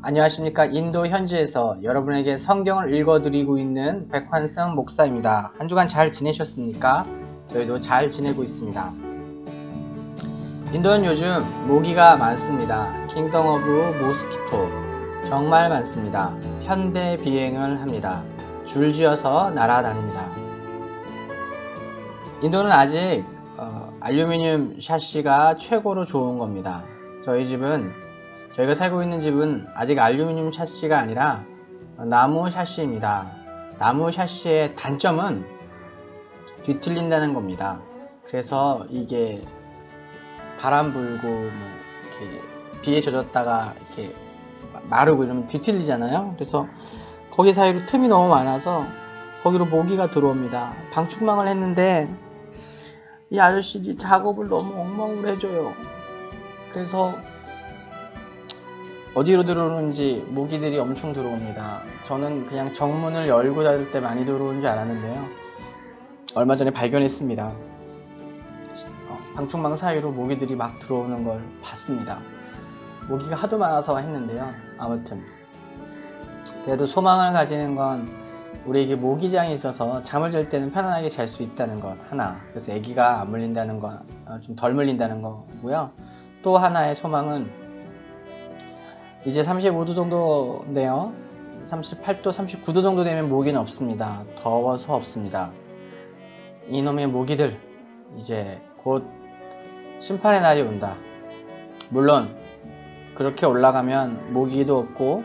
안녕하십니까. 인도 현지에서 여러분에게 성경을 읽어드리고 있는 백환승 목사입니다. 한 주간 잘 지내셨습니까? 저희도 잘 지내고 있습니다. 인도는 요즘 모기가 많습니다. 킹덤 오브 모스키토 정말 많습니다. 현대 비행을 합니다. 줄지어서 날아다닙니다. 인도는 아직 알루미늄 샤시가 최고로 좋은 겁니다. 저희가 살고 있는 집은 아직 알루미늄 샤시가 아니라 나무 샤시입니다. 나무 샤시의 단점은 뒤틀린다는 겁니다. 그래서 이게 바람 불고 이렇게 비에 젖었다가 이렇게 마르고 이러면 뒤틀리잖아요. 그래서 거기 사이로 틈이 너무 많아서 거기로 모기가 들어옵니다. 방충망을 했는데 이 아저씨들이 작업을 너무 엉망으로 해줘요. 그래서 어디로 들어오는지 모기들이 엄청 들어옵니다. 저는 그냥 정문을 열고 닫을 때 많이 들어오는 줄 알았는데요. 얼마 전에 발견했습니다. 방충망 사이로 모기들이 막 들어오는 걸 봤습니다. 모기가 하도 많아서 했는데요. 아무튼 그래도 소망을 가지는 건 우리에게 모기장이 있어서 잠을 잘 때는 편안하게 잘 수 있다는 것 하나. 그래서 아기가 안 물린다는 거, 좀 덜 물린다는 거고요. 또 하나의 소망은 이제 35도 정도인데요. 38도, 39도 정도 되면 모기는 없습니다. 더워서 없습니다. 이놈의 모기들, 이제 곧 심판의 날이 온다. 물론 그렇게 올라가면 모기도 없고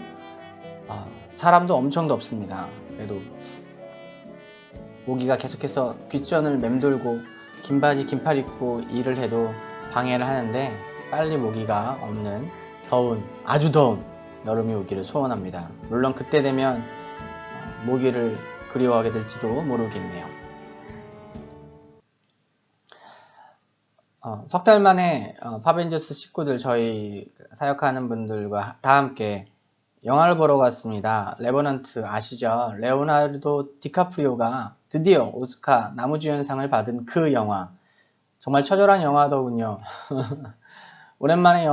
사람도 엄청 덥습니다. 그래도 모기가 계속해서 귓전을 맴돌고 긴 바지 긴팔 입고 일을 해도 방해를 하는데 빨리 모기가 없는 아주 더운 여름이 오기를 소원합니다. 물론 그때 되면 모기를 그리워하게 될지도 모르겠네요. 석 달 만에 파벤저스 식구들 저희 사역하는 분들과 다 함께 영화를 보러 갔습니다. 레버넌트 아시죠? 레오나르도 디카프리오가 드디어 오스카 나무주연상을 받은 그 영화. 정말 처절한 영화더군요. 오랜만에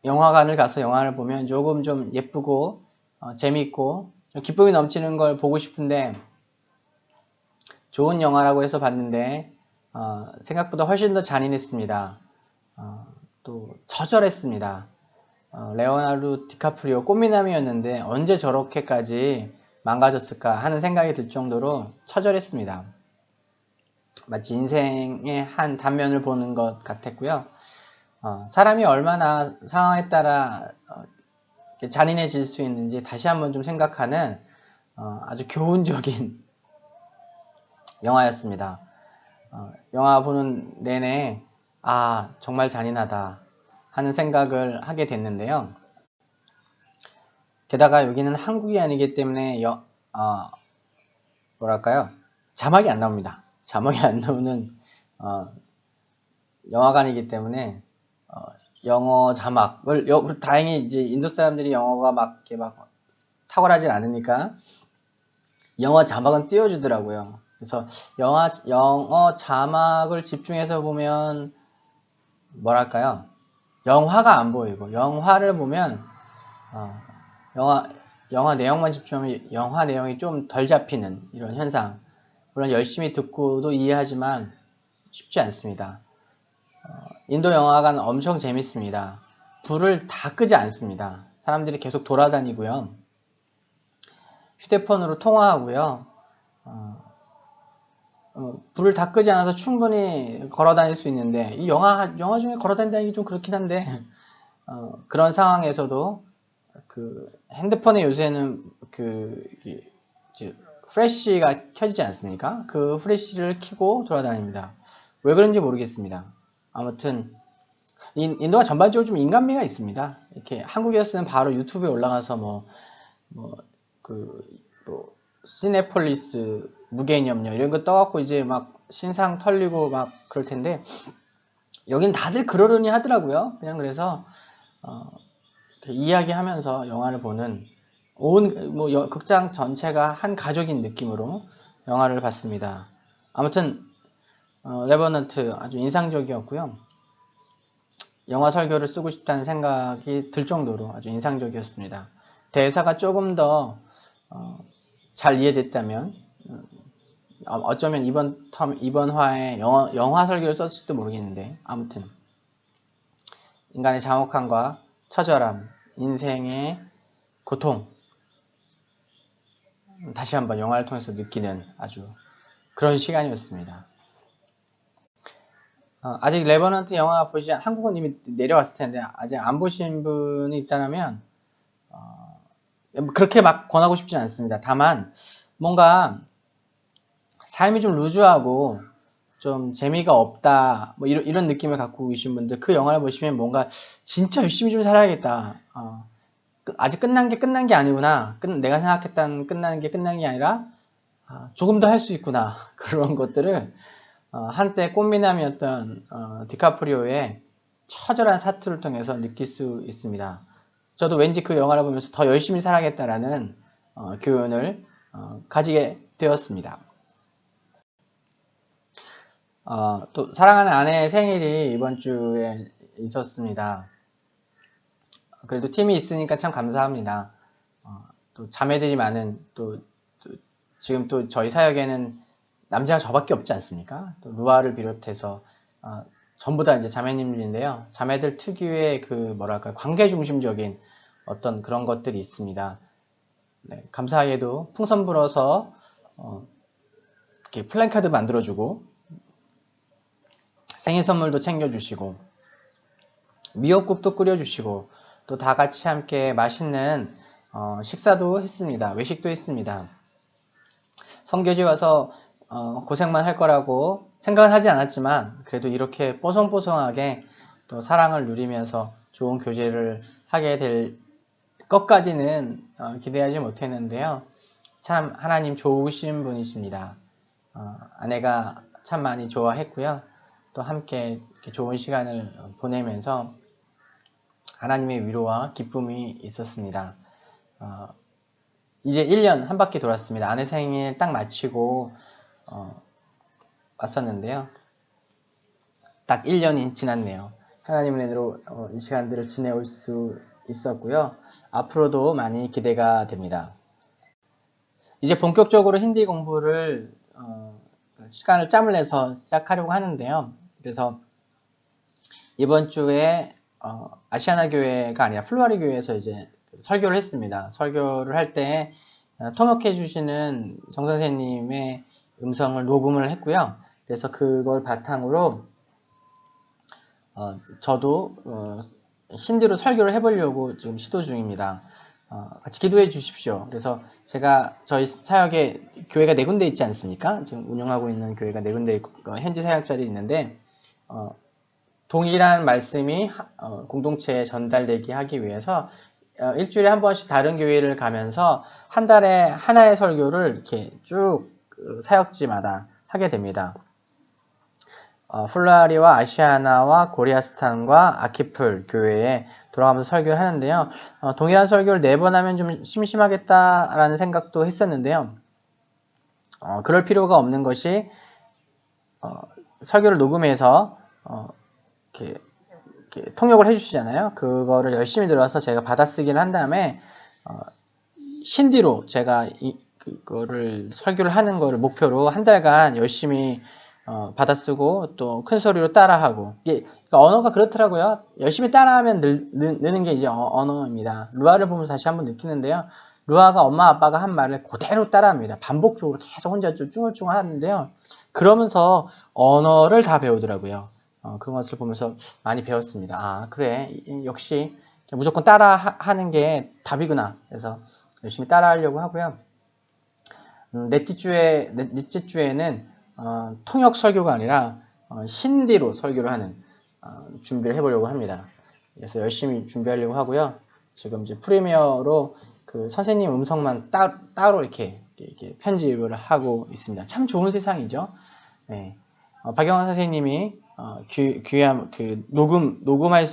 영화관을 가서 영화를 보면 조금 좀 예쁘고 재밌고 좀 기쁨이 넘치는 걸 보고 싶은데 좋은 영화라고 해서 봤는데 생각보다 훨씬 더 잔인했습니다. 또 처절했습니다. 레오나르도 디카프리오 꽃미남이었는데 언제 저렇게까지 망가졌을까 하는 생각이 들 정도로 처절했습니다. 마치 인생의 한 단면을 보는 것 같았고요. 사람이 얼마나 상황에 따라 잔인해질 수 있는지 다시 한번 좀 생각하는 아주 교훈적인 영화였습니다. 영화 보는 내내 정말 잔인하다 하는 생각을 하게 됐는데요. 게다가 여기는 한국이 아니기 때문에 자막이 안 나옵니다. 자막이 안 나오는 영화관이기 때문에 영어 자막을 다행히 이제 인도 사람들이 영어가 막 탁월하진 않으니까 영어 자막은 띄워주더라고요. 그래서 영어 자막을 집중해서 보면 영화가 안 보이고 영화를 보면 영화 내용만 집중하면 영화 내용이 좀 덜 잡히는 이런 현상. 물론 열심히 듣고도 이해하지만 쉽지 않습니다. 인도 영화관 엄청 재밌습니다. 불을 다 끄지 않습니다. 사람들이 계속 돌아다니고요. 휴대폰으로 통화하고요. 불을 다 끄지 않아서 충분히 걸어 다닐 수 있는데 이 영화 중에 걸어 다니기 좀 그렇긴 한데 그런 상황에서도 핸드폰에 요새는 프래시가 켜지지 않습니까? 그 프래시를 켜고 돌아다닙니다. 왜 그런지 모르겠습니다. 아무튼 인도가 전반적으로 좀 인간미가 있습니다. 이렇게 한국이었으면 바로 유튜브에 올라가서 시네폴리스 무개념녀 이런 거 떠갖고 이제 막 신상 털리고 막 그럴 텐데 여긴 다들 그러려니 하더라고요. 그냥 그래서 이야기하면서 영화를 보는 극장 전체가 한 가족인 느낌으로 영화를 봤습니다. 아무튼 레버넌트 아주 인상적이었고요. 영화 설교를 쓰고 싶다는 생각이 들 정도로 아주 인상적이었습니다. 대사가 조금 더 잘 이해됐다면 어쩌면 이번 화에 영화 설교를 썼을지도 모르겠는데, 아무튼 인간의 장혹함과 처절함, 인생의 고통, 다시 한번 영화를 통해서 느끼는 아주 그런 시간이었습니다. 아직 레버넌트 영화 한국은 이미 내려왔을 텐데 아직 안 보신 분이 있다면 그렇게 막 권하고 싶지는 않습니다. 다만 뭔가 삶이 좀 루즈하고 좀 재미가 없다, 뭐 이런 느낌을 갖고 계신 분들, 그 영화를 보시면 뭔가 진짜 열심히 좀 살아야겠다. 아직 끝난 게 아니구나. 내가 생각했던 끝나는 게 끝난 게 아니라 조금 더 할 수 있구나. 그런 것들을 한때 꽃미남이었던 디카프리오의 처절한 사투를 통해서 느낄 수 있습니다. 저도 왠지 그 영화를 보면서 더 열심히 살아야겠다라는 교훈을 가지게 되었습니다. 또 사랑하는 아내의 생일이 이번 주에 있었습니다. 그래도 팀이 있으니까 참 감사합니다. 또 자매들이 많은 지금 또 저희 사역에는 남자가 저밖에 없지 않습니까? 또 루아를 비롯해서 전부 다 이제 자매님들인데요. 자매들 특유의 그 뭐랄까 관계 중심적인 어떤 그런 것들이 있습니다. 네, 감사하게도 풍선 불어서 이렇게 플랜카드 만들어주고 생일 선물도 챙겨주시고 미역국도 끓여주시고 또 다 같이 함께 맛있는 식사도 했습니다. 외식도 했습니다. 성교지 와서 고생만 할 거라고 생각은 하지 않았지만 그래도 이렇게 뽀송뽀송하게 또 사랑을 누리면서 좋은 교제를 하게 될 것까지는 기대하지 못했는데요. 참 하나님 좋으신 분이십니다. 아내가 참 많이 좋아했고요. 또 함께 이렇게 좋은 시간을 보내면서 하나님의 위로와 기쁨이 있었습니다. 이제 1년 한 바퀴 돌았습니다. 아내 생일 딱 마치고 왔었는데요. 딱 1년이 지났네요. 하나님의 은혜로 이 시간들을 지내올 수 있었고요. 앞으로도 많이 기대가 됩니다. 이제 본격적으로 힌디 공부를 시간을 짬을 내서 시작하려고 하는데요. 그래서 이번 주에 아시아나 교회가 아니라 플루아리 교회에서 이제 설교를 했습니다. 설교를 할 때 통역해 주시는 정 선생님의 음성을 녹음을 했고요. 그래서 그걸 바탕으로 저도 힌디로 설교를 해보려고 지금 시도 중입니다. 같이 기도해 주십시오. 그래서 제가 저희 사역에 교회가 4군데 있지 않습니까? 지금 운영하고 있는 교회가 4군데 있고 현지 사역자들이 있는데 동일한 말씀이 공동체에 전달되게 하기 위해서 일주일에 한 번씩 다른 교회를 가면서 한 달에 하나의 설교를 이렇게 쭉 사역지마다 하게 됩니다. 플라리와 아시아나와 고리아스탄과 아키풀 교회에 돌아가면서 설교를 하는데요. 동일한 설교를 4번 하면 좀 심심하겠다라는 생각도 했었는데요. 그럴 필요가 없는 것이 설교를 녹음해서 이렇게 통역을 해주시잖아요. 그거를 열심히 들어서 제가 받아쓰기를 한 다음에 힌디로 제가 그거를 설교를 하는 거를 목표로 한 달간 열심히 받아쓰고 또 큰 소리로 따라하고 그러니까 언어가 그렇더라고요. 열심히 따라하면 느는 게 이제 언어입니다. 루아를 보면서 다시 한번 느끼는데요. 루아가 엄마 아빠가 한 말을 그대로 따라합니다. 반복적으로 계속 혼자 쭝얼쭝얼 하는데요. 그러면서 언어를 다 배우더라고요. 그런 것을 보면서 많이 배웠습니다. 그래 역시 무조건 따라 하는 게 답이구나. 그래서 열심히 따라 하려고 하고요. 넷째 주에는 통역 설교가 아니라 힌디로 설교를 하는 준비를 해보려고 합니다. 그래서 열심히 준비하려고 하고요. 지금 이제 프리미어로 그 선생님 음성만 따로 이렇게 편집을 하고 있습니다. 참 좋은 세상이죠. 네. 박영환 선생님이 귀한 그 녹음할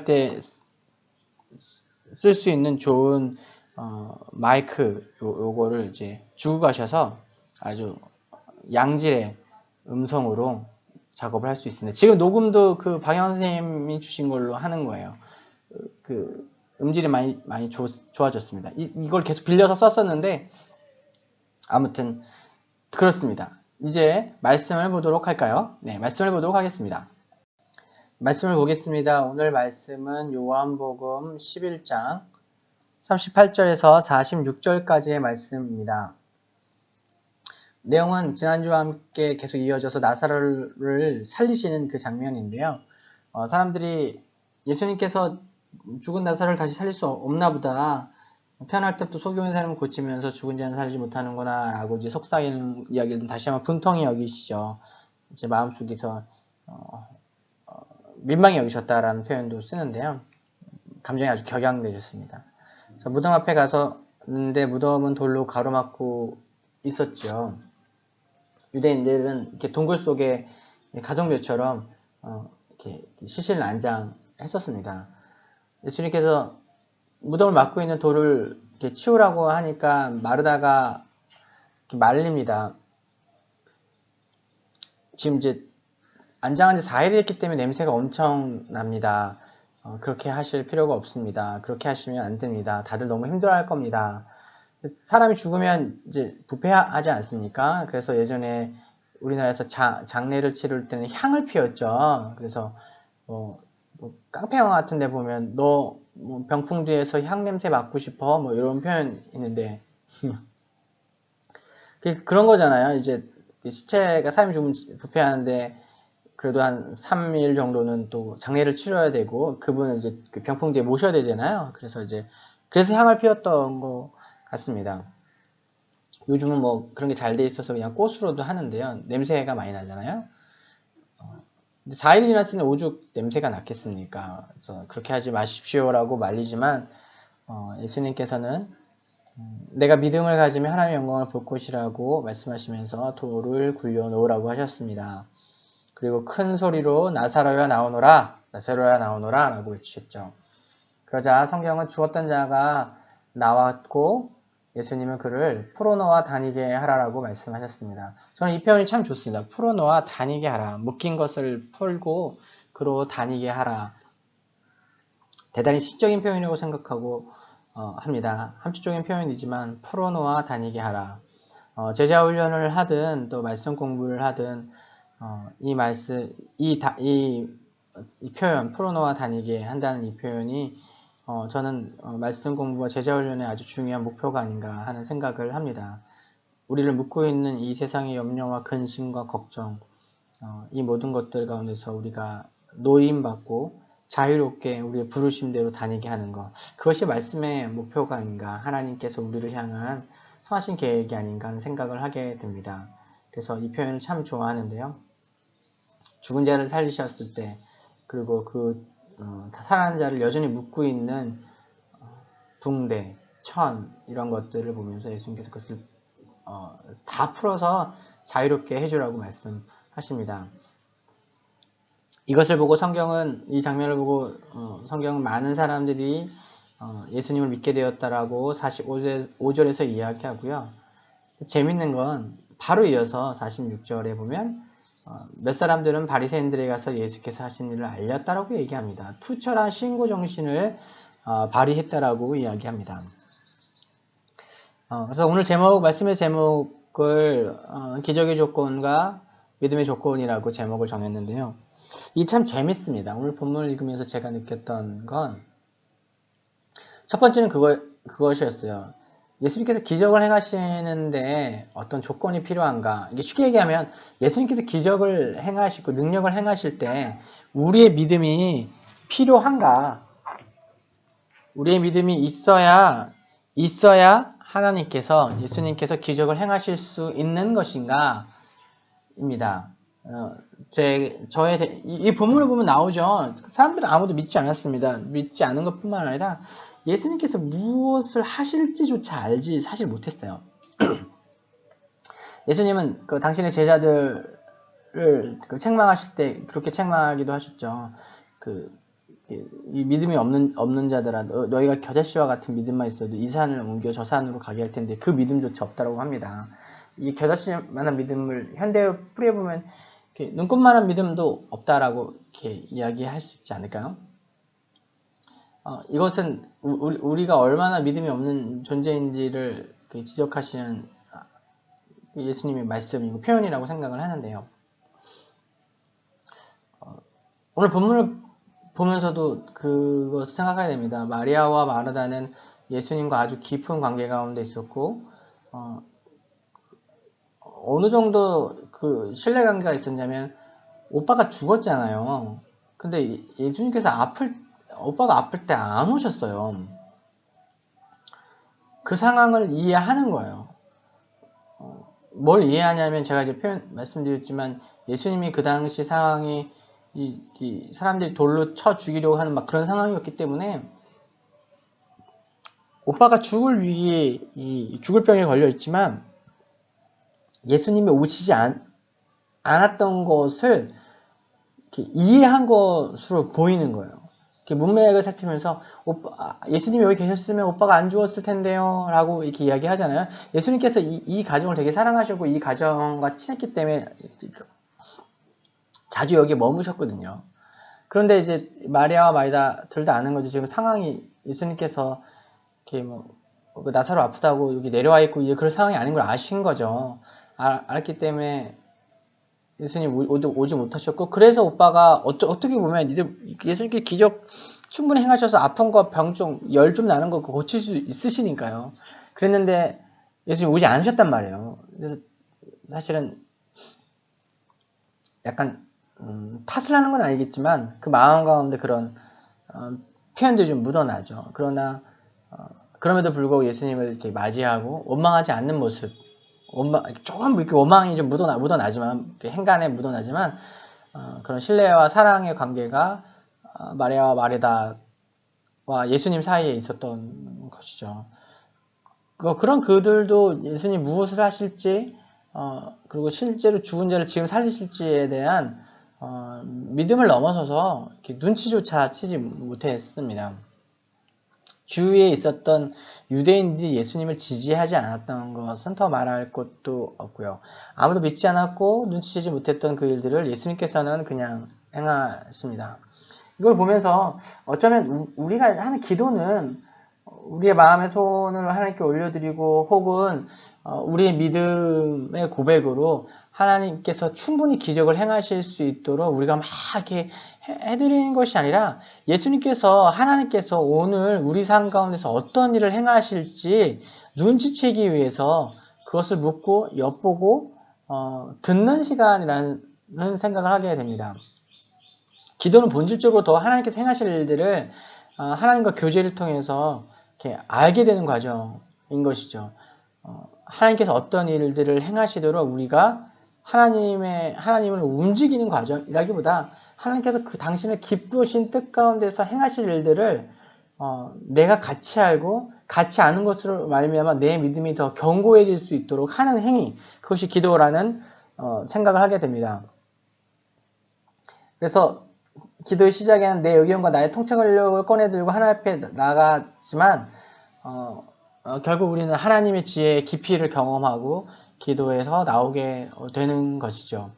때 쓸 수 있는 좋은 마이크 요거를 이제 주고 가셔서 아주 양질의 음성으로 작업을 할 수 있습니다. 지금 녹음도 그 박영환 선생님이 주신 걸로 하는 거예요. 그 음질이 많이 좋아졌습니다. 이걸 계속 빌려서 썼었는데 아무튼 그렇습니다. 이제 말씀을 보도록 할까요? 네, 말씀을 보도록 하겠습니다. 말씀을 보겠습니다. 오늘 말씀은 요한복음 11장 38절에서 46절까지의 말씀입니다. 내용은 지난주와 함께 계속 이어져서 나사로를 살리시는 그 장면인데요. 사람들이 예수님께서 죽은 나사로를 다시 살릴 수 없나 보다. 태어날 때부터 소경인 사람을 고치면서 죽은 자는 살리지 못하는구나 라고 이제 속삭이는 이야기를 다시 한번 분통히 여기시죠. 이제 마음속에서 민망히 여기셨다라는 표현도 쓰는데요. 감정이 아주 격양되셨습니다. 무덤 앞에 가서는데 무덤은 돌로 가로막고 있었죠. 유대인들은 이렇게 동굴 속에 가족묘처럼 이렇게 시신을 안장했었습니다. 예수님께서 무덤을 막고 있는 돌을 이렇게 치우라고 하니까 마르다가 말립니다. 지금 이제 안장한 지 4일이 됐기 때문에 냄새가 엄청 납니다. 그렇게 하실 필요가 없습니다. 그렇게 하시면 안 됩니다. 다들 너무 힘들어할 겁니다. 사람이 죽으면 이제 부패하지 않습니까? 그래서 예전에 우리나라에서 장례를 치를 때는 향을 피웠죠. 그래서 깡패 영화 같은 데 보면 너 병풍 뒤에서 향 냄새 맡고 싶어? 뭐 이런 표현 있는데 그런 거잖아요. 이제 시체가 사람이 죽으면 부패하는데 그래도 한 3일 정도는 또 장례를 치러야 되고 그분은 이제 그 병풍 뒤에 모셔야 되잖아요. 그래서 향을 피웠던 것 같습니다. 요즘은 뭐 그런 게 잘 돼 있어서 그냥 꽃으로도 하는데요. 냄새가 많이 나잖아요. 4일이나 지났으니 오죽 냄새가 났겠습니까? 그래서 그렇게 하지 마십시오라고 말리지만 예수님께서는 내가 믿음을 가지면 하나님의 영광을 볼 것이라고 말씀하시면서 돌을 굴려 놓으라고 하셨습니다. 그리고 큰 소리로 나사로야 나오너라, 나사로야 나오너라 라고 외치셨죠. 그러자 성경은 죽었던 자가 나왔고 예수님은 그를 풀어놓아 다니게 하라라고 말씀하셨습니다. 저는 이 표현이 참 좋습니다. 풀어놓아 다니게 하라. 묶인 것을 풀고 그로 다니게 하라. 대단히 시적인 표현이라고 생각하고 합니다. 함축적인 표현이지만 풀어놓아 다니게 하라. 제자 훈련을 하든 또 말씀 공부를 하든 이 표현 풀어놓아 다니게 한다는 이 표현이 저는 말씀 공부와 제자 훈련의 아주 중요한 목표가 아닌가 하는 생각을 합니다. 우리를 묶고 있는 이 세상의 염려와 근심과 걱정, 이 모든 것들 가운데서 우리가 노임받고 자유롭게 우리의 부르심대로 다니게 하는 것, 그것이 말씀의 목표가 아닌가, 하나님께서 우리를 향한 선하신 계획이 아닌가 하는 생각을 하게 됩니다. 그래서 이 표현을 참 좋아하는데요. 죽은 자를 살리셨을 때, 그리고 살아난 자를 여전히 묶고 있는 붕대, 천 이런 것들을 보면서 예수님께서 그것을 다 풀어서 자유롭게 해주라고 말씀하십니다. 이것을 보고 이 장면을 보고 성경은 많은 사람들이 예수님을 믿게 되었다라고 45절에서 이야기하고요. 재밌는 건 바로 이어서 46절에 보면 몇 사람들은 바리새인들에 가서 예수께서 하신 일을 알렸다라고 얘기합니다. 투철한 신고 정신을 발휘했다라고 이야기합니다. 그래서 오늘 말씀의 제목을 기적의 조건과 믿음의 조건이라고 제목을 정했는데요. 이 참 재밌습니다. 오늘 본문을 읽으면서 제가 느꼈던 건 첫 번째는 그것이었어요. 예수님께서 기적을 행하시는데 어떤 조건이 필요한가? 이게 쉽게 얘기하면 예수님께서 기적을 행하시고 능력을 행하실 때 우리의 믿음이 필요한가? 우리의 믿음이 있어야 예수님께서 기적을 행하실 수 있는 것인가? 입니다. 이 본문을 보면 나오죠. 사람들은 아무도 믿지 않았습니다. 믿지 않은 것뿐만 아니라 예수님께서 무엇을 하실지조차 알지 사실 못했어요. 예수님은 당신의 제자들을 책망하실 때 그렇게 책망하기도 하셨죠. 이 믿음이 없는 자들아, 너희가 겨자씨와 같은 믿음만 있어도 이 산을 옮겨 저 산으로 가게 할 텐데 그 믿음조차 없다라고 합니다. 이 겨자씨만한 믿음을 현대에 풀이해보면 눈꽃만한 믿음도 없다라고 이렇게 이야기할 수 있지 않을까요? 이것은 우리가 얼마나 믿음이 없는 존재인지를 지적하시는 예수님의 말씀이고 표현이라고 생각을 하는데요. 오늘 본문을 보면서도 그것을 생각해야 됩니다. 마리아와 마르다는 예수님과 아주 깊은 관계 가운데 있었고, 어느 정도 그 신뢰관계가 있었냐면, 오빠가 죽었잖아요. 근데 예수님께서 오빠가 아플 때 안 오셨어요. 그 상황을 이해하는 거예요. 뭘 이해하냐면, 제가 이제 말씀드렸지만, 예수님이 그 당시 상황이 이 사람들이 돌로 쳐 죽이려고 하는 막 그런 상황이었기 때문에, 오빠가 죽을 위기에 죽을 병에 걸려 있지만 예수님이 오시지 않았던 것을 이해한 것으로 보이는 거예요. 문맥을 살피면서 예수님이 여기 계셨으면 오빠가 안 죽었을 텐데요 라고 이렇게 이야기하잖아요. 예수님께서 이 가정을 되게 사랑하셨고 이 가정과 친했기 때문에 자주 여기에 머무셨거든요. 그런데 이제 마리아와 마리다 둘 다 아는 거죠. 지금 상황이 예수님께서 이렇게 나사로 아프다고 여기 내려와 있고 이제 그런 상황이 아닌 걸 아신 거죠. 알았기 때문에 예수님 오지 못하셨고, 그래서 오빠가 어떻게 보면 예수님께 기적 충분히 행하셔서 아픈 거, 병좀, 열 좀 나는 거 고칠 수 있으시니까요. 그랬는데 예수님 오지 않으셨단 말이에요. 그래서 사실은 약간 탓을 하는 건 아니겠지만 그 마음 가운데 그런 표현들이 좀 묻어나죠. 그러나 그럼에도 불구하고 예수님을 이렇게 맞이하고 원망하지 않는 모습, 조금 이렇게 원망이 좀 묻어나지만, 행간에 묻어나지만, 그런 신뢰와 사랑의 관계가 마리아와 마리다와 예수님 사이에 있었던 것이죠. 그런 그들도 예수님 무엇을 하실지, 그리고 실제로 죽은 자를 지금 살리실지에 대한 믿음을 넘어서서 눈치조차 채지 못했습니다. 주위에 있었던 유대인들이 예수님을 지지하지 않았던 것은 더 말할 것도 없고요. 아무도 믿지 않았고 눈치채지 못했던 그 일들을 예수님께서는 그냥 행하십니다. 이걸 보면서 어쩌면 우리가 하는 기도는 우리의 마음의 소원을 하나님께 올려드리고 혹은 우리의 믿음의 고백으로 하나님께서 충분히 기적을 행하실 수 있도록 우리가 막 이렇게 해드리는 것이 아니라 예수님께서 하나님께서 오늘 우리 삶 가운데서 어떤 일을 행하실지 눈치채기 위해서 그것을 묻고 엿보고 듣는 시간이라는 생각을 하게 됩니다. 기도는 본질적으로 더 하나님께서 행하실 일들을 하나님과 교제를 통해서 이렇게 알게 되는 과정인 것이죠. 하나님께서 어떤 일들을 행하시도록 우리가 하나님을 움직이는 과정이라기보다 하나님께서 그 당신의 기쁘신 뜻 가운데서 행하실 일들을 내가 같이 알고 같이 아는 것으로 말미암아 내 믿음이 더 견고해질 수 있도록 하는 행위, 그것이 기도라는 생각을 하게 됩니다. 그래서 기도의 시작에는 내 의견과 나의 통찰력을 꺼내들고 하나님 앞에 나가지만 결국 우리는 하나님의 지혜의 깊이를 경험하고 기도에서 나오게 되는 것이죠.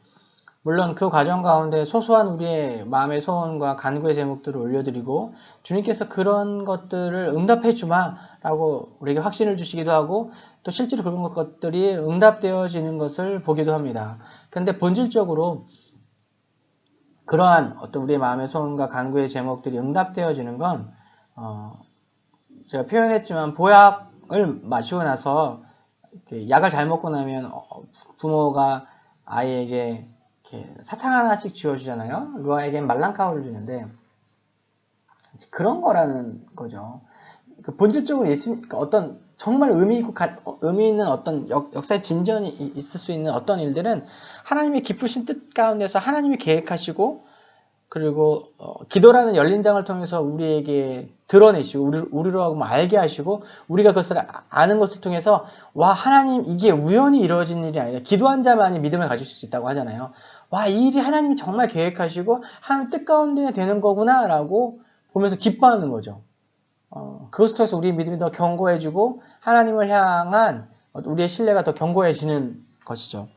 물론 그 과정 가운데 소소한 우리의 마음의 소원과 간구의 제목들을 올려드리고 주님께서 그런 것들을 응답해 주마 라고 우리에게 확신을 주시기도 하고 또 실제로 그런 것들이 응답되어지는 것을 보기도 합니다. 그런데 본질적으로 그러한 어떤 우리의 마음의 소원과 간구의 제목들이 응답되어지는 건 제가 표현했지만 보약을 마시고 나서 약을 잘 먹고 나면 부모가 아이에게 이렇게 사탕 하나씩 쥐어주잖아요. 그 아이에겐 말랑카우를 주는데 그런 거라는 거죠. 본질적으로 예수님 어떤 정말 의미 있는 어떤 역사의 진전이 있을 수 있는 어떤 일들은 하나님의 기쁘신 뜻 가운데서 하나님이 계획하시고 그리고 기도라는 열린 장을 통해서 우리에게 드러내시고 우리로 하고 알게 하시고 우리가 그것을 아는 것을 통해서 와 하나님 이게 우연히 이루어진 일이 아니라 기도한 자만이 믿음을 가질 수 있다고 하잖아요. 와 이 일이 하나님이 정말 계획하시고 하나님 뜻 가운데 되는 거구나 라고 보면서 기뻐하는 거죠. 그것을 통해서 우리의 믿음이 더 견고해지고 하나님을 향한 우리의 신뢰가 더 견고해지는 것이죠.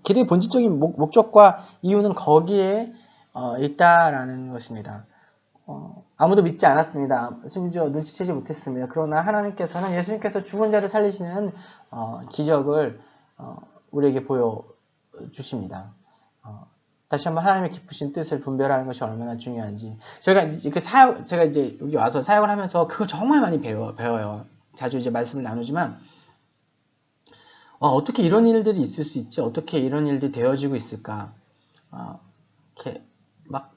기도의 본질적인 목적과 이유는 거기에 있다라는 것입니다. 아무도 믿지 않았습니다. 심지어 눈치채지 못했습니다. 그러나 하나님께서는 예수님께서 죽은 자를 살리시는 기적을 우리에게 보여주십니다. 다시 한번 하나님의 기쁘신 뜻을 분별하는 것이 얼마나 중요한지. 제가 이제 여기 와서 사역을 하면서 그걸 정말 많이 배워요. 자주 이제 말씀을 나누지만, 어떻게 이런 일들이 있을 수 있지? 어떻게 이런 일들이 되어지고 있을까? 이렇게 막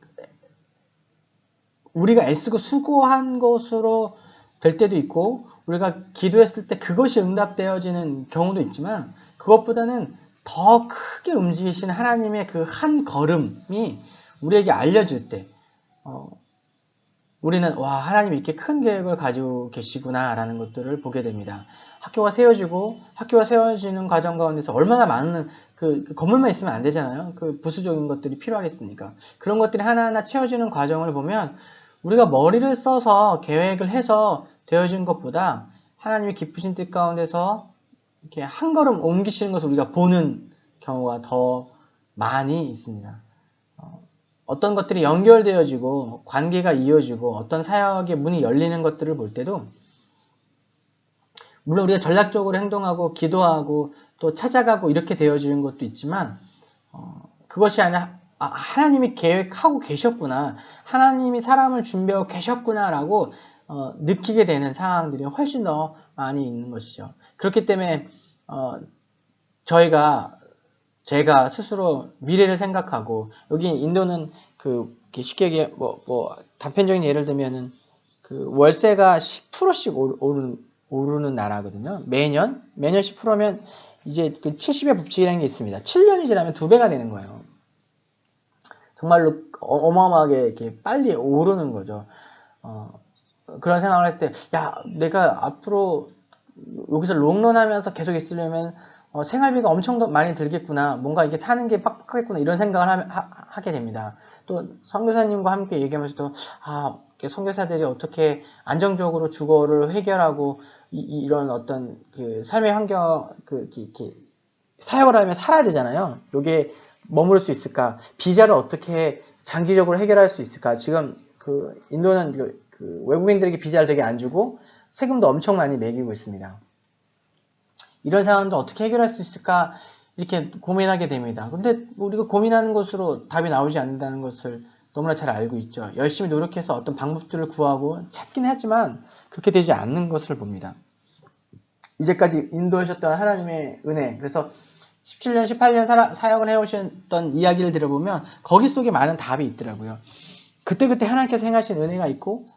우리가 애쓰고 수고한 것으로 될 때도 있고, 우리가 기도했을 때 그것이 응답되어지는 경우도 있지만, 그것보다는 더 크게 움직이시는 하나님의 그 한 걸음이 우리에게 알려질 때, 우리는 하나님 이렇게 큰 계획을 가지고 계시구나 라는 것들을 보게 됩니다. 학교가 세워지는 과정 가운데서 얼마나 많은 그 건물만 있으면 안 되잖아요. 그 부수적인 것들이 필요하겠습니까? 그런 것들이 하나하나 채워지는 과정을 보면 우리가 머리를 써서 계획을 해서 되어진 것보다 하나님의 기쁘신 뜻 가운데서 이렇게 한 걸음 옮기시는 것을 우리가 보는 경우가 더 많이 있습니다. 어떤 것들이 연결되어지고 관계가 이어지고 어떤 사역의 문이 열리는 것들을 볼 때도, 물론 우리가 전략적으로 행동하고 기도하고 또 찾아가고 이렇게 되어지는 것도 있지만, 그것이 아니라 하나님이 계획하고 계셨구나, 하나님이 사람을 준비하고 계셨구나 라고 느끼게 되는 상황들이 훨씬 더 많이 있는 것이죠. 그렇기 때문에 제가 스스로 미래를 생각하고, 여기 인도는 쉽게 얘기해, 단편적인 예를 들면은 그 월세가 10%씩 오르는 나라거든요. 매년 10%면 이제 그 70의 법칙이라는 게 있습니다. 7년이 지나면 2배가 되는 거예요. 정말로 어마어마하게 이렇게 빨리 오르는 거죠. 그런 생각을 했을 때, 내가 앞으로 여기서 롱런 하면서 계속 있으려면 생활비가 엄청 더 많이 들겠구나, 뭔가 이게 사는 게 빡빡하겠구나, 이런 생각을 하게 됩니다. 또 선교사님과 함께 얘기하면서도 선교사들이 어떻게 안정적으로 주거를 해결하고 이런 어떤 그 삶의 환경, 이렇게 사역을 하면 살아야 되잖아요. 요게 머무를 수 있을까? 비자를 어떻게 장기적으로 해결할 수 있을까? 지금 그 인도는 그 외국인들에게 비자를 되게 안 주고 세금도 엄청 많이 매기고 있습니다. 이런 상황도 어떻게 해결할 수 있을까? 이렇게 고민하게 됩니다. 근데 우리가 고민하는 것으로 답이 나오지 않는다는 것을 너무나 잘 알고 있죠. 열심히 노력해서 어떤 방법들을 구하고 찾긴 하지만 그렇게 되지 않는 것을 봅니다. 이제까지 인도하셨던 하나님의 은혜, 그래서 17년, 18년 사역을 해오셨던 이야기를 들어보면 거기 속에 많은 답이 있더라고요. 그때그때 하나님께서 행하신 은혜가 있고,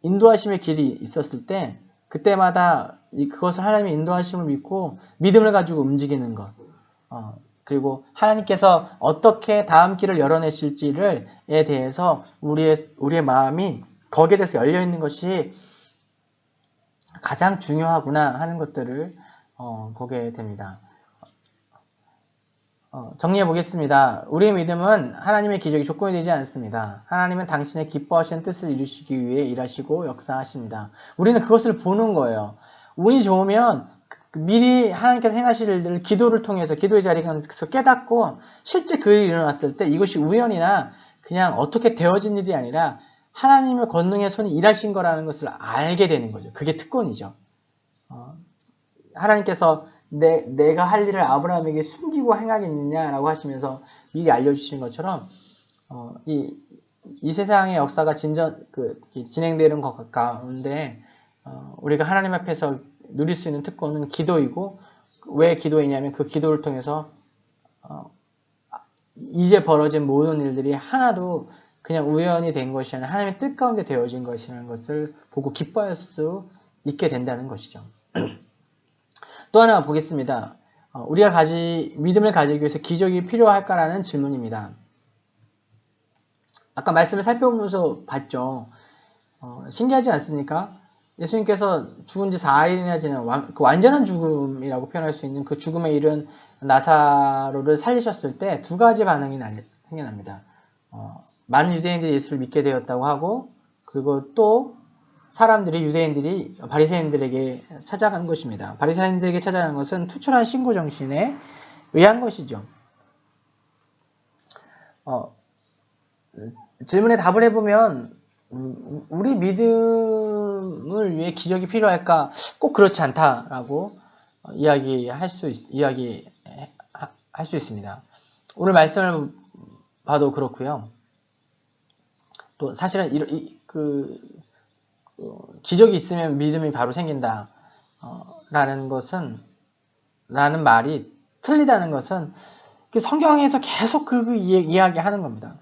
인도하심의 길이 있었을 때 그때마다 그것을 하나님의 인도하심을 믿고 믿음을 가지고 움직이는 것, 그리고 하나님께서 어떻게 다음 길을 열어내실지에 대해서 우리의 마음이 거기에 대해서 열려있는 것이 가장 중요하구나 하는 것들을 보게 됩니다. 정리해 보겠습니다. 우리의 믿음은 하나님의 기적이 조건이 되지 않습니다. 하나님은 당신의 기뻐하시는 뜻을 이루시기 위해 일하시고 역사하십니다. 우리는 그것을 보는 거예요. 운이 좋으면 미리 하나님께서 행하실 일들을 기도를 통해서, 기도의 자리에서 깨닫고 실제 그 일이 일어났을 때 이것이 우연이나 그냥 어떻게 되어진 일이 아니라 하나님의 권능의 손이 일하신 거라는 것을 알게 되는 거죠. 그게 특권이죠. 하나님께서 내가 할 일을 아브라함에게 숨기고 행하겠느냐라고 하시면서 미리 알려주신 것처럼 이 세상의 역사가 진행되는 것 가운데 우리가 하나님 앞에서 누릴 수 있는 특권은 기도이고, 왜 기도이냐면 그 기도를 통해서 이제 벌어진 모든 일들이 하나도 그냥 우연이 된 것이 아니라 하나님의 뜻 가운데 되어진 것이라는 것을 보고 기뻐할 수 있게 된다는 것이죠. 또 하나 보겠습니다. 우리가 믿음을 가지기 위해서 기적이 필요할까라는 질문입니다. 아까 말씀을 살펴보면서 봤죠. 신기하지 않습니까? 예수님께서 죽은 지 4일이나 지난 완전한 죽음이라고 표현할 수 있는 그 죽음에 이른 나사로를 살리셨을 때 두 가지 반응이 생겨납니다. 많은 유대인들이 예수를 믿게 되었다고 하고, 그리고 또 유대인들이 바리새인들에게 찾아간 것입니다. 바리새인들에게 찾아간 것은 투철한 신고 정신에 의한 것이죠. 질문에 답을 해보면 우리 믿음을 위해 기적이 필요할까? 꼭 그렇지 않다라고 이야기할 수 있습니다. 오늘 말씀을 봐도 그렇고요. 또 사실은 기적이 있으면 믿음이 바로 생긴다 라는 말이 틀리다는 것은 성경에서 계속 이야기하는 겁니다.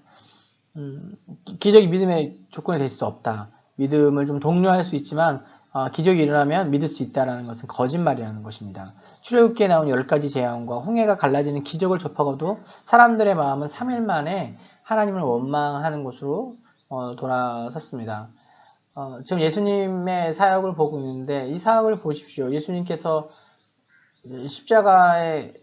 기적이 믿음의 조건이 될 수 없다. 믿음을 좀 독려할 수 있지만 기적이 일어나면 믿을 수 있다는 것은 거짓말이라는 것입니다. 출애굽기에 나온 10가지 재앙과 홍해가 갈라지는 기적을 접하고도 사람들의 마음은 3일 만에 하나님을 원망하는 곳으로 돌아섰습니다. 지금 예수님의 사역을 보고 있는데 이 사역을 보십시오. 예수님께서 십자가에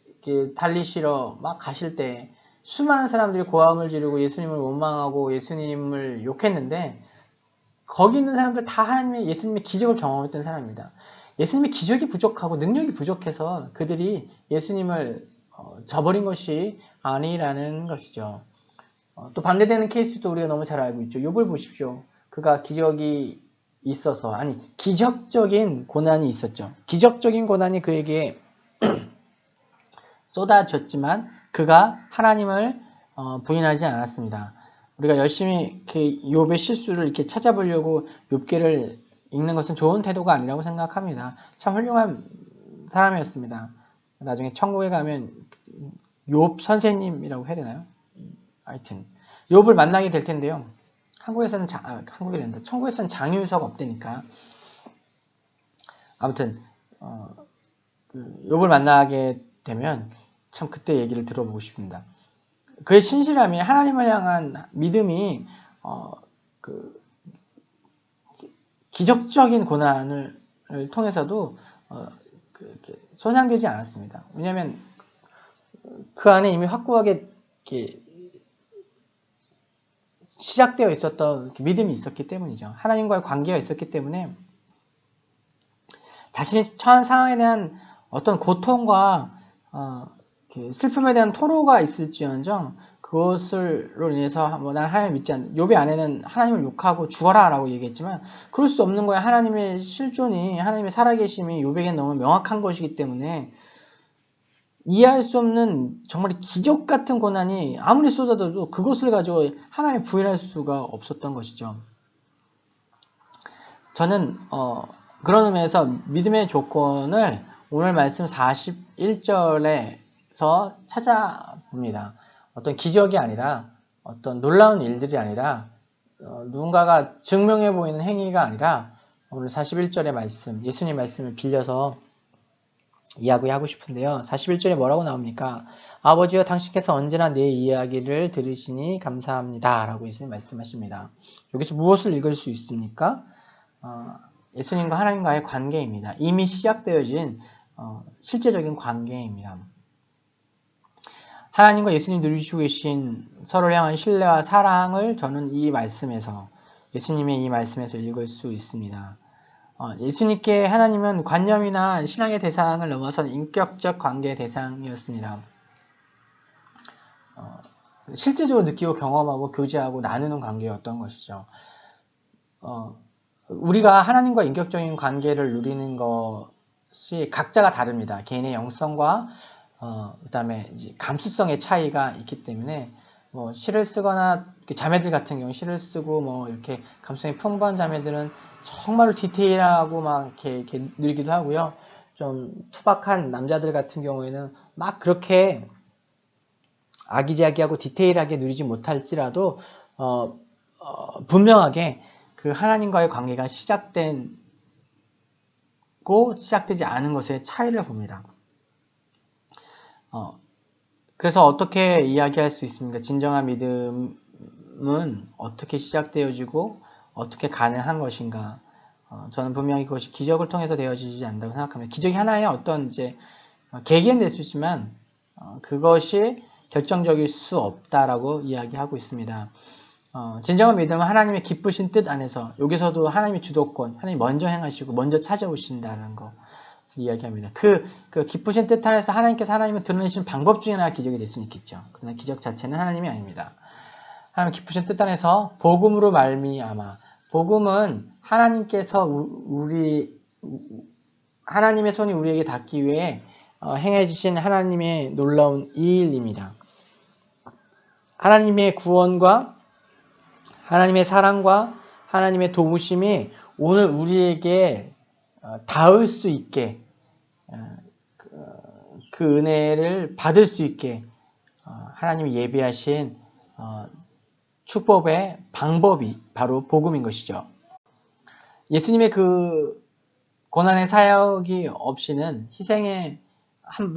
달리시러 막 가실 때 수많은 사람들이 고함을 지르고 예수님을 원망하고 예수님을 욕했는데 거기 있는 사람들 다 예수님의 기적을 경험했던 사람입니다. 예수님의 기적이 부족하고 능력이 부족해서 그들이 예수님을 저버린 것이 아니라는 것이죠. 또 반대되는 케이스도 우리가 너무 잘 알고 있죠. 욥을 보십시오. 그가 기적이 있어서 기적적인 고난이 있었죠. 기적적인 고난이 그에게 쏟아졌지만 그가 하나님을 부인하지 않았습니다. 우리가 열심히 욥의 실수를 이렇게 찾아보려고 욥기를 읽는 것은 좋은 태도가 아니라고 생각합니다. 참 훌륭한 사람이었습니다. 나중에 천국에 가면 욥 선생님이라고 해야 되나요? 하여튼 욥을 만나게 될 텐데요. 한국에서는 천국에서는 장유석 없다니까. 아무튼 욥을 만나게 되면 참 그때 얘기를 들어보고 싶습니다. 그의 신실함이 하나님을 향한 믿음이 기적적인 고난을 통해서도 손상되지 않았습니다. 왜냐하면 그 안에 이미 확고하게 시작되어 있었던 믿음이 있었기 때문이죠. 하나님과의 관계가 있었기 때문에 자신이 처한 상황에 대한 어떤 고통과 슬픔에 대한 토로가 있을지언정 그것으로 인해서 난 하나님 믿지 않는다. 욥의 아내는 하나님을 욕하고 죽어라 라고 얘기했지만 그럴 수 없는 거예요. 하나님의 실존이 하나님의 살아계심이 욥에겐 너무 명확한 것이기 때문에 이해할 수 없는 정말 기적 같은 고난이 아무리 쏟아져도 그것을 가지고 하나님 부인할 수가 없었던 것이죠. 저는 그런 의미에서 믿음의 조건을 오늘 말씀 41절에서 찾아봅니다. 어떤 기적이 아니라 어떤 놀라운 일들이 아니라 누군가가 증명해 보이는 행위가 아니라 오늘 41절의 말씀, 예수님 말씀을 빌려서 이야기하고 싶은데요. 41절에 뭐라고 나옵니까? 아버지여 당신께서 언제나 내 이야기를 들으시니 감사합니다. 라고 예수님 말씀하십니다. 여기서 무엇을 읽을 수 있습니까? 예수님과 하나님과의 관계입니다. 이미 시작되어진 실제적인 관계입니다. 하나님과 예수님 누리시고 계신 서로를 향한 신뢰와 사랑을 저는 이 말씀에서 예수님의 이 말씀에서 읽을 수 있습니다. 예수님께 하나님은 관념이나 신앙의 대상을 넘어선 인격적 관계의 대상이었습니다. 실제적으로 느끼고 경험하고 교제하고 나누는 관계였던 것이죠. 우리가 하나님과 인격적인 관계를 누리는 것이 각자가 다릅니다. 개인의 영성과 그 다음에 감수성의 차이가 있기 때문에 시를 쓰거나 자매들 같은 경우 시를 쓰고 이렇게 감성이 풍부한 자매들은 정말로 디테일하고 막 이렇게 누리기도 하고요. 좀 투박한 남자들 같은 경우에는 막 그렇게 아기자기하고 디테일하게 누리지 못할지라도 분명하게 그 하나님과의 관계가 시작되지 않은 것의 차이를 봅니다. 그래서 어떻게 이야기할 수 있습니까? 진정한 믿음은 어떻게 시작되어지고 어떻게 가능한 것인가? 저는 분명히 그것이 기적을 통해서 되어지지 않는다고 생각합니다. 기적이 하나의 어떤 계기는 될 수 있지만 그것이 결정적일 수 없다라고 이야기하고 있습니다. 진정한 믿음은 하나님의 기쁘신 뜻 안에서 여기서도 하나님의 주도권, 하나님이 먼저 행하시고 먼저 찾아오신다는 거 이야기합니다. 그 기쁘신 뜻 안에서 하나님께서 하나님을 드러내시는 방법 중에 하나 기적이 될 수는 있겠죠. 그러나 기적 자체는 하나님이 아닙니다. 하나님 기쁘신 뜻 안에서 복음으로 말미암아. 복음은 하나님께서 하나님의 손이 우리에게 닿기 위해 행해 주신 하나님의 놀라운 이 일입니다. 하나님의 구원과 하나님의 사랑과 하나님의 도우심이 오늘 우리에게 닿을 수 있게, 그 은혜를 받을 수 있게 하나님이 예비하신 축복의 방법이 바로 복음인 것이죠. 예수님의 그 고난의 사역이 없이는, 희생의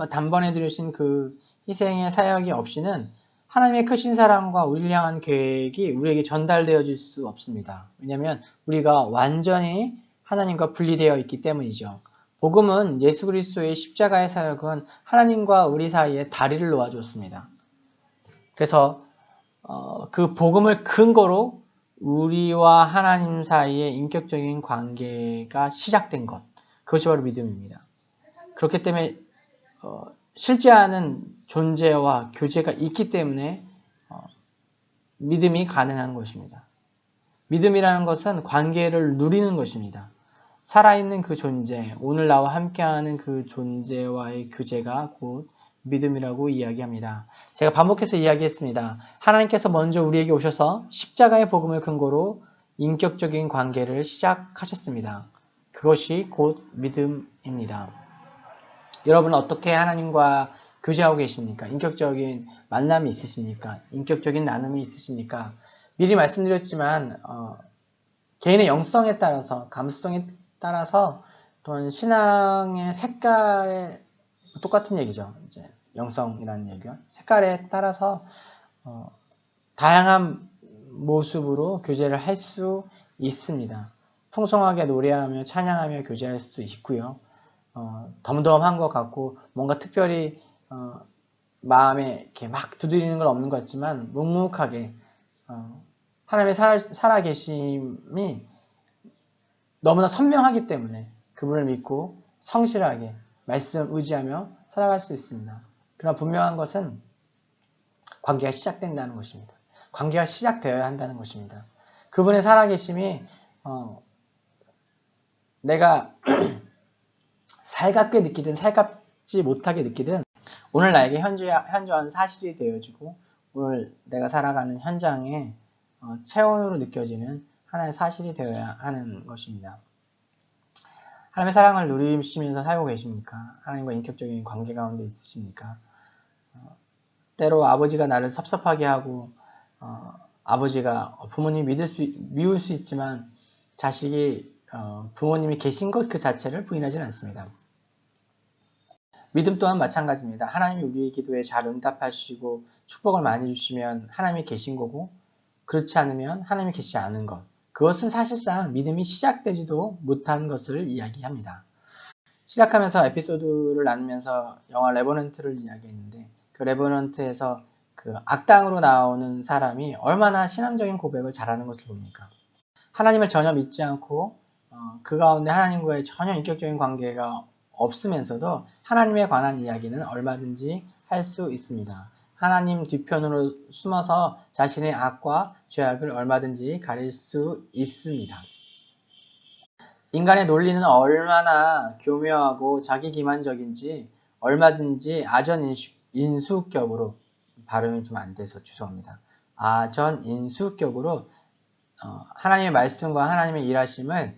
단번에 들으신 그 희생의 사역이 없이는 하나님의 크신 사랑과 우리를 향한 계획이 우리에게 전달되어질 수 없습니다. 왜냐하면 우리가 완전히 하나님과 분리되어 있기 때문이죠. 복음은 예수 그리스도의 십자가의 사역은 하나님과 우리 사이에 다리를 놓아줬습니다. 그래서 그 복음을 근거로 우리와 하나님 사이의 인격적인 관계가 시작된 것, 그것이 바로 믿음입니다. 그렇기 때문에 실제하는 존재와 교제가 있기 때문에 믿음이 가능한 것입니다. 믿음이라는 것은 관계를 누리는 것입니다. 살아있는 그 존재, 오늘 나와 함께하는 그 존재와의 교제가 곧 믿음이라고 이야기합니다. 제가 반복해서 이야기했습니다. 하나님께서 먼저 우리에게 오셔서 십자가의 복음을 근거로 인격적인 관계를 시작하셨습니다. 그것이 곧 믿음입니다. 여러분은 어떻게 하나님과 교제하고 계십니까? 인격적인 만남이 있으십니까? 인격적인 나눔이 있으십니까? 미리 말씀드렸지만 개인의 영성에 따라서, 감수성에 따라서 또는 신앙의 색깔에 똑같은 얘기죠. 이제 영성이라는 얘기요. 색깔에 따라서 다양한 모습으로 교제를 할 수 있습니다. 풍성하게 노래하며 찬양하며 교제할 수도 있고요. 덤덤한 것 같고 뭔가 특별히 마음에 이렇게 막 두드리는 건 없는 것 같지만 묵묵하게 하나님의 살아계심이 너무나 선명하기 때문에 그분을 믿고 성실하게 말씀 의지하며 살아갈 수 있습니다. 그러나 분명한 것은 관계가 시작된다는 것입니다. 관계가 시작되어야 한다는 것입니다. 그분의 살아계심이 내가 살갑게 느끼든 살갑지 못하게 느끼든 오늘 나에게 현저한 사실이 되어지고 오늘 내가 살아가는 현장에 체온으로 느껴지는 하나의 사실이 되어야 하는 것입니다. 하나님의 사랑을 누리시면서 살고 계십니까? 하나님과 인격적인 관계 가운데 있으십니까? 때로 아버지가 나를 섭섭하게 하고 아버지가 부모님이 미울 수 있지만 자식이 부모님이 계신 것 그 자체를 부인하지는 않습니다. 믿음 또한 마찬가지입니다. 하나님이 우리의 기도에 잘 응답하시고 축복을 많이 주시면 하나님이 계신 거고 그렇지 않으면 하나님이 계시지 않은 것, 그것은 사실상 믿음이 시작되지도 못한 것을 이야기합니다. 시작하면서 에피소드를 나누면서 영화 레버넌트를 이야기했는데 그 레버넌트에서 그 악당으로 나오는 사람이 얼마나 신앙적인 고백을 잘하는 것을 봅니까? 하나님을 전혀 믿지 않고 그 가운데 하나님과의 전혀 인격적인 관계가 없으면서도 하나님에 관한 이야기는 얼마든지 할 수 있습니다. 하나님 뒤편으로 숨어서 자신의 악과 죄악을 얼마든지 가릴 수 있습니다. 인간의 논리는 얼마나 교묘하고 자기기만적인지 얼마든지 아전인수격으로, 발음이 좀 안 돼서 죄송합니다. 아전인수격으로 하나님의 말씀과 하나님의 일하심을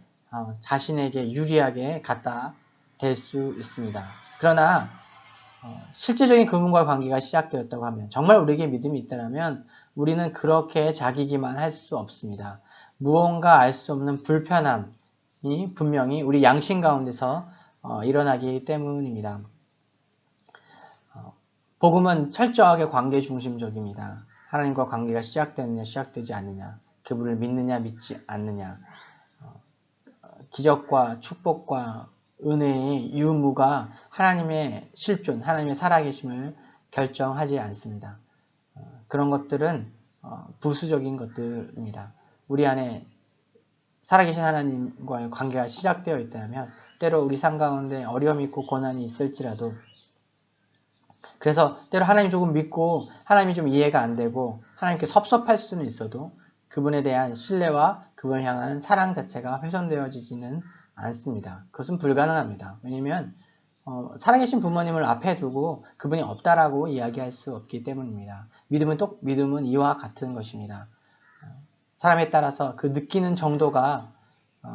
자신에게 유리하게 갖다 댈 수 있습니다. 그러나 실제적인 그분과의 관계가 시작되었다고 하면, 정말 우리에게 믿음이 있다면 우리는 그렇게 자기기만 할 수 없습니다. 무언가 알 수 없는 불편함이 분명히 우리 양심 가운데서 일어나기 때문입니다. 복음은 철저하게 관계 중심적입니다. 하나님과 관계가 시작되느냐 시작되지 않느냐, 그분을 믿느냐 믿지 않느냐, 기적과 축복과 은혜의 유무가 하나님의 실존, 하나님의 살아계심을 결정하지 않습니다. 그런 것들은 부수적인 것들입니다. 우리 안에 살아계신 하나님과의 관계가 시작되어 있다면 때로 우리 삶 가운데 어려움이 있고 고난이 있을지라도 그래서 때로 하나님 조금 믿고 하나님이 좀 이해가 안 되고 하나님께 섭섭할 수는 있어도 그분에 대한 신뢰와 그분을 향한 사랑 자체가 훼손되어지지는 않습니다. 그것은 불가능합니다. 왜냐하면 살아계신 부모님을 앞에 두고 그분이 없다라고 이야기할 수 없기 때문입니다. 믿음은 이와 같은 것입니다. 사람에 따라서 그 느끼는 정도가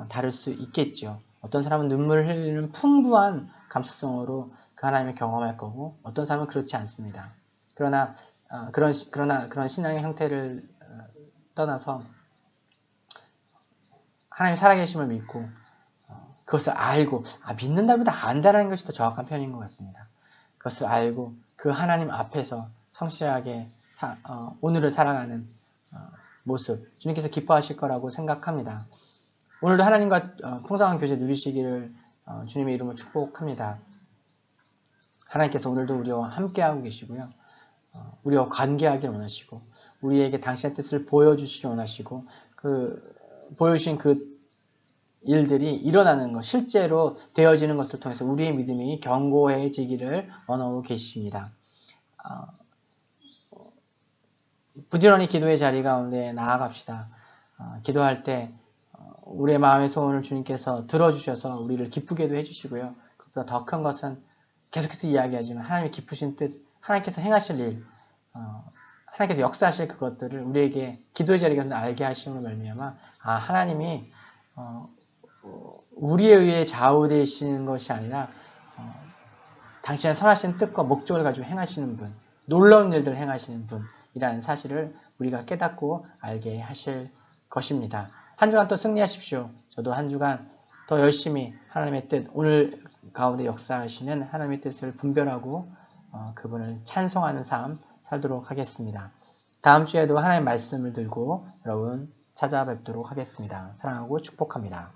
다를 수 있겠죠. 어떤 사람은 눈물을 흘리는 풍부한 감수성으로 그 하나님을 경험할 거고 어떤 사람은 그렇지 않습니다. 그러나 그런 신앙의 형태를 떠나서 하나님 살아계심을 믿고 그것을 알고 믿는다보다 안다라는 것이 더 정확한 표현인 것 같습니다. 그것을 알고 그 하나님 앞에서 성실하게 오늘을 살아가는 모습 주님께서 기뻐하실 거라고 생각합니다. 오늘도 하나님과 풍성한 교제 누리시기를 주님의 이름으로 축복합니다. 하나님께서 오늘도 우리와 함께하고 계시고요. 우리와 관계하기를 원하시고 우리에게 당신의 뜻을 보여주시길 원하시고 보여주신 그 일들이 일어나는 것, 실제로 되어지는 것을 통해서 우리의 믿음이 견고해지기를 원하고 계십니다. 부지런히 기도의 자리 가운데 나아갑시다. 기도할 때 우리의 마음의 소원을 주님께서 들어주셔서 우리를 기쁘게도 해주시고요. 그보다 더 큰 것은 계속해서 이야기하지만 하나님의 기쁘신 뜻, 하나님께서 행하실 일, 하나님께서 역사하실 그것들을 우리에게 기도의 자리 가운데 알게 하심으로 말미암아 하나님이 우리에 의해 좌우되시는 것이 아니라 당신의 선하신 뜻과 목적을 가지고 행하시는 분, 놀라운 일들을 행하시는 분이라는 사실을 우리가 깨닫고 알게 하실 것입니다. 한 주간 또 승리하십시오. 저도 한 주간 더 열심히 하나님의 뜻, 오늘 가운데 역사하시는 하나님의 뜻을 분별하고 그분을 찬송하는 삶 살도록 하겠습니다. 다음 주에도 하나님의 말씀을 들고 여러분 찾아뵙도록 하겠습니다. 사랑하고 축복합니다.